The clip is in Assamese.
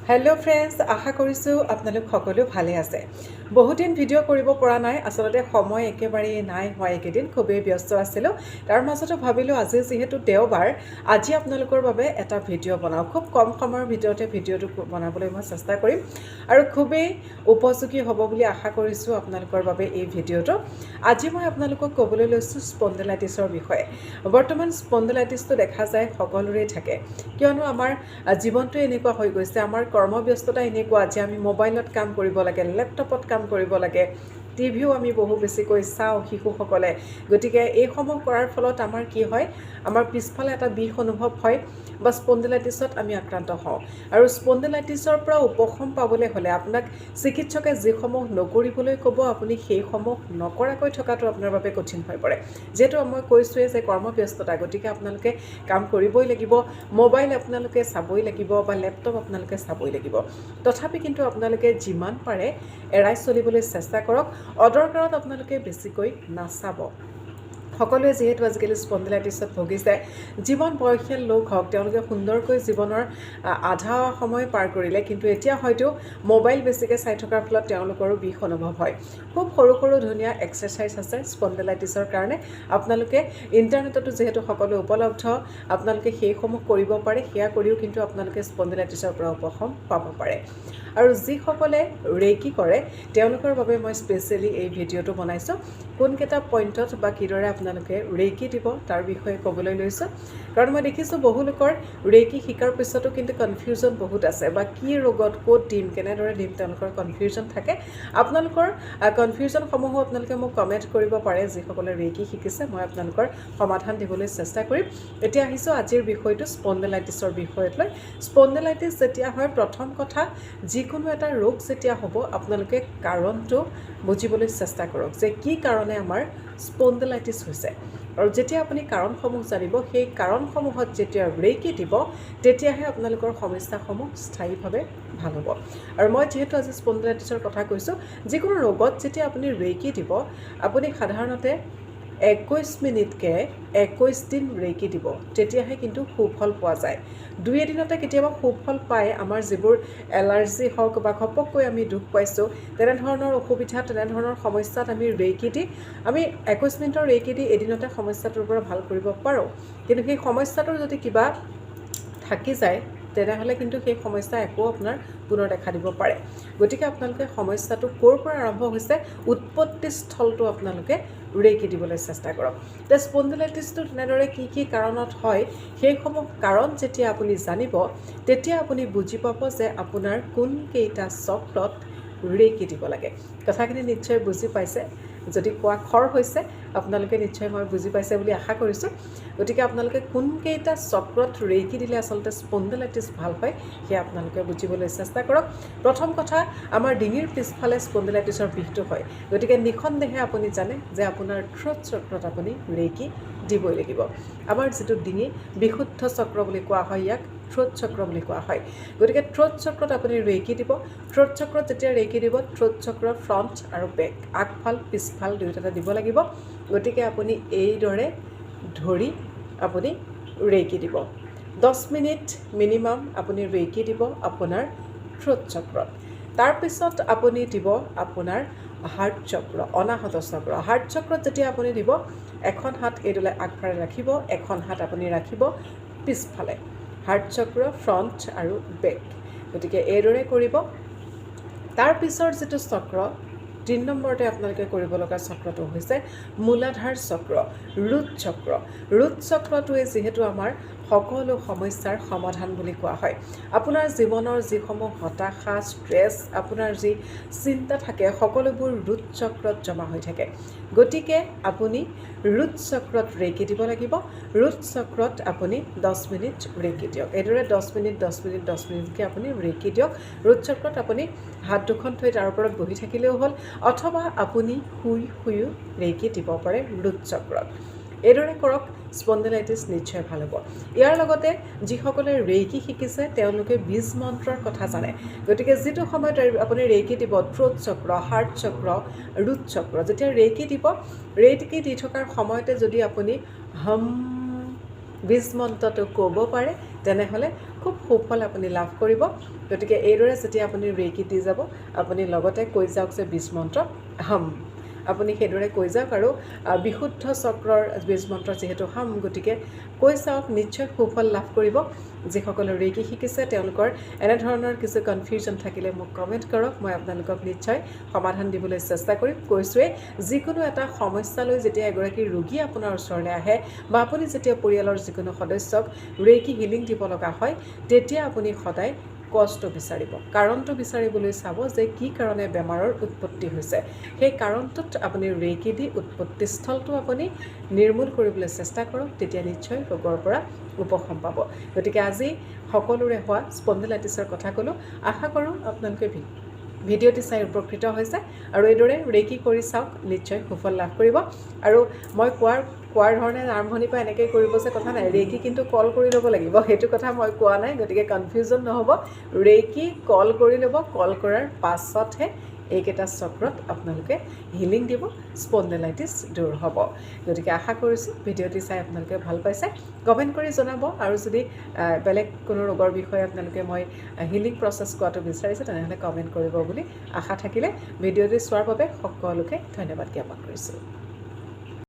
हेलो फ्रेंड्स आशा करिছো আপোনালোক সকলো ভালে আছে বহুদিন ভিডিও কৰিব পৰা নাই আসলতে সময় একেবাৰে নাই হয় একেদিন খুবেই ব্যস্ত আছিলো তাৰ মাজতে ভাবিলো আজি যেহেতু দেওবাৰ আজি আপোনালোকৰ বাবে এটা ভিডিও বনাও খুব কম সময়ৰ ভিডিওতে ভিডিওটো বনাবলৈ মই চেষ্টা কৰিম আৰু খুবেই উপযোগী হ'ব বুলি আশা কৰিছো আপোনালোকৰ বাবে এই ভিডিওটো আজি মই আপোনালোকক ক'বলৈ লৈছো স্পন্ডিলাইটিছৰ বিষয়ে বৰ্তমান স্পন্ডিলাইটিছটো দেখা যায় সকলোৰে থাকে কিয়নো আমাৰ জীৱনটো এনেকুৱা হৈ গৈছে আমাৰ কৰ্মব্যস্ততা এনেকুৱা যে আমি মোবাইলত কাম কৰিব লাগে ল্যাপটপত কাম কৰিব লাগে টিভিও আমি বহু বেছিকৈ চাওঁ শিশুসকলে গতিকে এই সমূহ কৰাৰ ফলত আমাৰ কি হয় আমাৰ পিছফালে এটা বিষ অনুভৱ হয় বা স্পন্ডিলাইটিছত আমি আক্ৰান্ত হওঁ আৰু স্পন্ডিলাইটিছৰ পৰা উপশম পাবলৈ হ'লে আপোনাক চিকিৎসকে যিসমূহ নকৰিবলৈ ক'ব আপুনি সেইসমূহ নকৰাকৈ থকাটো আপোনাৰ বাবে কঠিন হৈ পৰে যেটো মই কৈছোৱে যে কৰ্মব্যস্ততা গতিকে আপোনালোকে কাম কৰিবই লাগিব মোবাইল আপোনালোকে চাবই লাগিব বা ল্যাপটপ আপোনালোকে চাবই লাগিব তথাপি কিন্তু আপোনালোকে যিমান পাৰে এৰাই চলিবলৈ চেষ্টা কৰক অদৰকাৰত আপোনালোকে বেছিকৈ নাচাব সকলোৱে যেহেতু আজিকালি স্পন্ডিলাইটিছত ভুগিছে জীৱন বয়সীয়াল লোক হওক তেওঁলোকে সুন্দৰকৈ জীৱনৰ আধা সময় পাৰ কৰিলে কিন্তু এতিয়া হয়তো মোবাইল বেছিকৈ চাই থকাৰ ফলত তেওঁলোকৰো বিষ অনুভৱ হয় খুব সৰু সৰু ধুনীয়া এক্সাৰসাইজ আছে স্পন্ডিলাইটিছৰ কাৰণে আপোনালোকে ইন্টাৰনেটতো যেহেতু সকলো উপলব্ধ আপোনালোকে সেইসমূহ কৰিব পাৰে সেয়া কৰিও কিন্তু আপোনালোকে স্পন্ডিলাইটিছৰ পৰা উপশম পাব পাৰে আৰু যিসকলে ৰেকি কৰে তেওঁলোকৰ বাবে মই স্পেচিয়ালি এই ভিডিওটো বনাইছো কোনকেইটা পইণ্টত বা কিদৰে আপোনালোকে ৰেকি দিব তাৰ বিষয়ে ক'বলৈ লৈছো কাৰণ মই দেখিছো বহু লোকৰ ৰেকি শিকাৰ পিছতো কিন্তু কনফিউজন বহুত আছে বা কি ৰোগত ক'ত দিম কেনেদৰে দিম তেওঁলোকৰ কনফিউজন থাকে আপোনালোকৰ কনফিউজন সমূহ আপোনালোকে মোক কমেন্ট কৰিব পাৰে যিসকলে ৰেকি শিকিছে মই আপোনালোকৰ সমাধান দিবলৈ চেষ্টা কৰিম এতিয়া আহিছো আজিৰ বিষয়টো স্পন্ডিলাইটিছৰ বিষয়ত লৈ স্পন্ডিলাইটিছ যেতিয়া হয় প্ৰথম কথা যিকোনো এটা ৰোগ যেতিয়া হ'ব আপোনালোকে কাৰণটো বুজিবলৈ চেষ্টা কৰক যে কি কাৰণে আমাৰ স্পন্ডিলাইটিছ হৈছে আৰু যেতিয়া আপুনি কাৰণসমূহ জানিব সেই কাৰণসমূহত যেতিয়া ৰেকি দিব তেতিয়াহে আপোনালোকৰ সমস্যাসমূহ স্থায়ীভাৱে ভাল হ'ব আৰু মই যেহেতু আজি স্পন্ডিলাইটিছৰ কথা কৈছো যিকোনো ৰোগত যেতিয়া আপুনি ৰেকি দিব আপুনি সাধাৰণতে 21 মিনিটকে 21 দিন ৰেকি দিব তেতিয়াহে কিন্তু সুফল পোৱা যায় দুই এদিনতে কেতিয়াবা সুফল পায় আমাৰ যিবোৰ এলাৰ্জি হওক বা খপককৈ আমি দুখ পাইছো তেনে ধৰণৰ অসুবিধা তেনে ধৰণৰ সমস্যাত আমি ৰেকি দি আমি 21 মিনিটৰ ৰেকি দি এদিনতে সমস্যাটোৰ পৰা ভাল কৰিব পাৰো কিন্তু সেই সমস্যাটোৰ যদি কিবা থাকি যায় তেনেহলে কিন্তু সেই সমস্যা একো আপোনাৰ পুনৰ দেখা দিব পাৰে গতিকে আপোনালোকে সমস্যাটো ক'ৰ পৰা আৰম্ভ হৈছে উৎপত্তি স্থলটো আপোনালোকে ৰেকি দিবলৈ চেষ্টা কৰক তে স্পন্ডিলাইটিছটো তেনেদৰে কি কাৰণত হয় সেইসমূহ কাৰণ যেতিয়া আপুনি জানিব তেতিয়া আপুনি বুজি পাব যে আপোনাৰ কোন কেইটা চক্ৰত ৰেকি দিব লাগে কথাখিনি নিশ্চয় বুজি পাইছে যদি কোৱা খৰ হৈছে আপোনালোকে নিশ্চয় মই বুজি পাইছে বুলি আশা কৰিছো গতিকে আপোনালোকে কোন কেইটা চক্ৰত ৰেকি দিলে আসলতে স্পন্ডিলাইটিছ ভাল হয় সেয়া আপোনালোকে বুজিবলৈ চেষ্টা কৰক প্ৰথম কথা আমাৰ ডিঙিৰ পিছফালে স্পন্ডিলাইটিছৰ বিষটো হয় গতিকে নিখনদেহে আপুনি জানে যে আপোনাৰ থ্ৰোট চক্ৰত আপুনি ৰেকি দিবই লাগিব আমাৰ যেটো ডিঙি বিশুদ্ধ চক্ৰ বুলি কোৱা হয় ইয়াক থ্ৰোট চক্ৰ বুলি কোৱা হয় গতিকে থ্ৰোট চক্ৰত আপুনি ৰেকি দিব থ্ৰোট চক্ৰত যেতিয়া ৰেকি দিব থ্ৰোট চক্ৰৰ ফ্ৰন্ট আৰু বেক আগফাল পিছফাল দুয়োটা দিব লাগিব গতিকে আপুনি এইদৰে ধৰি আপুনি ৰেকি দিব 10 মিনিট মিনিমাম আপুনি ৰেকি দিব আপোনাৰ থ্ৰোট চক্ৰত তাৰ পিছত আপুনি দিব আপোনাৰ হাৰ্ট চক্ৰ অনাহত চক্ৰ হাৰ্ট চক্ৰত যেতিয়া আপুনি দিব এখন হাত এইদলে আগফালে ৰাখিব এখন হাত আপুনি ৰাখিব পিছফালে হাৰ্ট চক্ৰ ফ্ৰন্ট আৰু বেক গতিকে এইদৰে কৰিব তাৰ পিছৰ যেটো চক্ৰ 3 নম্বৰতে আপোনালোকে কৰিব লগা চক্ৰটো হৈছে মূলাধাৰ চক্ৰ ৰুট চক্ৰটোৱে যেহেতু আমাৰ সকলো সমস্যাৰ সমাধান বুলি কোৱা হয় আপোনাৰ জীৱনৰ যিসমূহ হতাশা ষ্ট্ৰেছ আপোনাৰ যি চিন্তা থাকে সকলোবোৰ ৰুট চক্ৰত জমা হৈ থাকে গতিকে আপুনি ৰুট চক্ৰত ৰেকি দিব লাগিব ৰুট চক্ৰত আপুনি 10 মিনিট ৰেকি দিয়ক এদৰে 10 মিনিটকে আপুনি ৰেকি দিয়ক ৰুট চক্ৰত আপুনি হাত দুখন থৈ তাৰ ওপৰত বহি থাকিলেও হ'ল অথবা আপুনি শুই ৰেকি দিব পাৰে ৰুট চক্ৰত এদৰে কৰক স্পন্ডিলাইটিছ নিশ্চয় ভাল হ'ব ইয়াৰ লগতে যিসকলে ৰেকি শিকিছে তেওঁলোকে 20 মন্ত্ৰৰ কথা জানে গতিকে যেটো সময়ত আপুনি ৰেকি দিব থ্ৰোট চক্ৰ হাৰ্ট চক্ৰ ৰুট চক্ৰ যেতিয়া ৰেকি দিব ৰেকি দি থকাৰ সময়তে যদি আপুনি হম বীজ মন্ত্ৰটো ক'ব পাৰে তেনেহ'লে খুব সুফল আপুনি লাভ কৰিব। গতিকে এইদৰে যেতিয়া আপুনি ৰেকি দি যাব আপুনি লগতে কৈ যাওক যে বীজ মন্ত্ৰ হাম, আপুনি সেইদৰে কৈ যাওক আৰু বিশুদ্ধ চক্ৰৰ বীজ মন্ত্ৰ যিহেতু হাম, গতিকে কৈ চাওক, নিশ্চয় সুফল লাভ কৰিব। যিসকলে ৰেকি শিকিছে তেওঁলোকৰ এনেধৰণৰ কিছু কনফিউজন থাকিলে মোক কমেণ্ট কৰক, মই আপোনালোকক নিশ্চয় সমাধান দিবলৈ চেষ্টা কৰিম। কৈছোঁৱেই, যিকোনো এটা সমস্যালৈ যেতিয়া এগৰাকী ৰোগী আপোনাৰ ওচৰলৈ আহে বা আপুনি যেতিয়া পৰিয়ালৰ যিকোনো সদস্যক ৰেকি হিলিং দিব লগা হয় তেতিয়া আপুনি সদায় কষ্ট বিচাৰিব, কাৰণটো বিচাৰিবলৈ চাব যে কি কাৰণে বেমাৰৰ উৎপত্তি হৈছে। সেই কাৰণটোত আপুনি ৰেকি দি উৎপত্তিস্থলটো আপুনি নিৰ্মূল কৰিবলৈ চেষ্টা কৰক, তেতিয়া নিশ্চয় ৰোগৰ পৰা উপশম পাব। গতিকে আজি সকলোৰে হোৱা স্পণ্ডিলাইটিছৰ কথা ক'লোঁ। আশা কৰোঁ আপোনালোকে ভিডিঅ'টি চাই উপকৃত হৈছে আৰু এইদৰে ৰেকি কৰি চাওক, নিশ্চয় সুফল লাভ কৰিব। আৰু মই কোৱাৰ ধৰণে আৰম্ভণিৰ পৰা এনেকৈ কৰিব যে কথা নাই, ৰেকি কিন্তু কল কৰি ল'ব লাগিব, সেইটো কথা মই কোৱা নাই। গতিকে কনফিউজন নহ'ব, ৰেকি কল কৰি ল'ব, কল কৰাৰ পাছতহে এইকেইটা চক্ৰত আপোনালোকে হিলিং দিব, স্পণ্ডিলাইটিছ দূৰ হ'ব। গতিকে আশা কৰিছোঁ ভিডিঅ'টি চাই আপোনালোকে ভাল পাইছে। কমেণ্ট কৰি জনাব, আৰু যদি বেলেগ কোনো ৰোগৰ বিষয়ে আপোনালোকে মই হিলিং প্ৰচেছ কোৱাটো বিচাৰিছে তেনেহ'লে কমেণ্ট কৰিব বুলি আশা থাকিলে ভিডিঅ'টি চোৱাৰ বাবে সকলোকে ধন্যবাদ জ্ঞাপন কৰিছোঁ।